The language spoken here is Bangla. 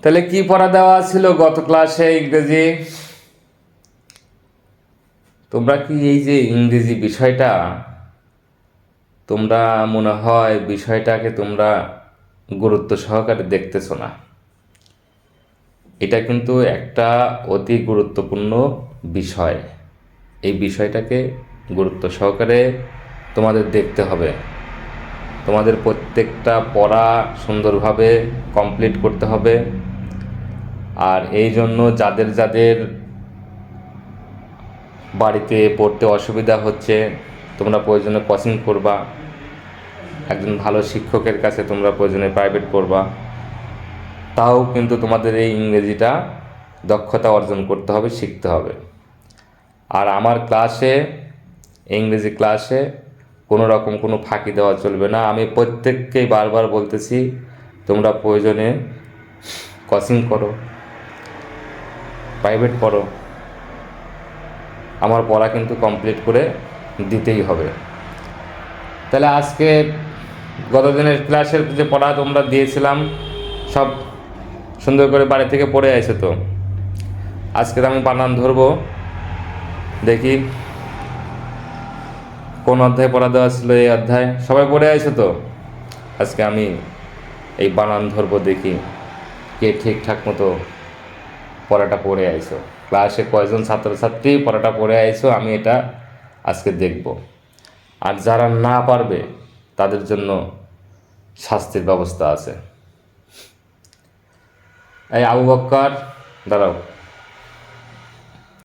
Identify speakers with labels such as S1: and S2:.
S1: তাহলে কি পড়া দেওয়া ছিল গত ক্লাসে ইংরেজি? তোমরা কি এই যে ইংরেজি বিষয়টা, তোমরা মনে হয় বিষয়টাকে তোমরা গুরুত্ব সহকারে দেখতেছো না। এটা কিন্তু একটা অতি গুরুত্বপূর্ণ বিষয়। এই বিষয়টাকে গুরুত্ব সহকারে তোমাদের দেখতে হবে। তোমাদের প্রত্যেকটা পড়া সুন্দরভাবে কমপ্লিট করতে হবে। আর এই জন্য যাদের যাদের বাড়িতে পড়তে অসুবিধা হচ্ছে, তোমরা প্রয়োজনে কোচিং করবা, একজন ভালো শিক্ষকের কাছে তোমরা প্রয়োজনে প্রাইভেট পড়বা। তাও কিন্তু তোমাদের এই ইংরেজিটা দক্ষতা অর্জন করতে হবে, শিখতে হবে। আর আমার ক্লাসে, ইংরেজি ক্লাসে কোনো রকম কোনো ফাঁকি দেওয়া চলবে না। আমি প্রত্যেককেই বারবার বলতেছি, তোমরা প্রয়োজনে কোচিং করো, প্রাইভেট পড়ো, আমার পড়া কিন্তু কমপ্লিট করে দিতেই হবে। তাহলে আজকে গত দিনের ক্লাসের যে পড়া তোমরা দিয়েছিলাম সব সুন্দর করে বাড়ি থেকে পড়ে আইছো তো? আজকে আমি বানান ধরবো, দেখি কোন অধ্যায় পড়া দেওয়া ছিল। এই অধ্যায় সবাই পড়ে আইছো তো? আজকে আমি এই বানান ধরবো, দেখি কে ঠিকঠাক মতো পড়াটা পড়ে আইছো, ক্লাসে কয়জন ছাত্রছাত্রী পড়াটা পড়ে আইছো, আমি এটা আজকে দেখব। আর যারা না পারবে তাদের জন্য শাস্তির ব্যবস্থা আছে। এই আবু বক্কর, দাঁড়াও।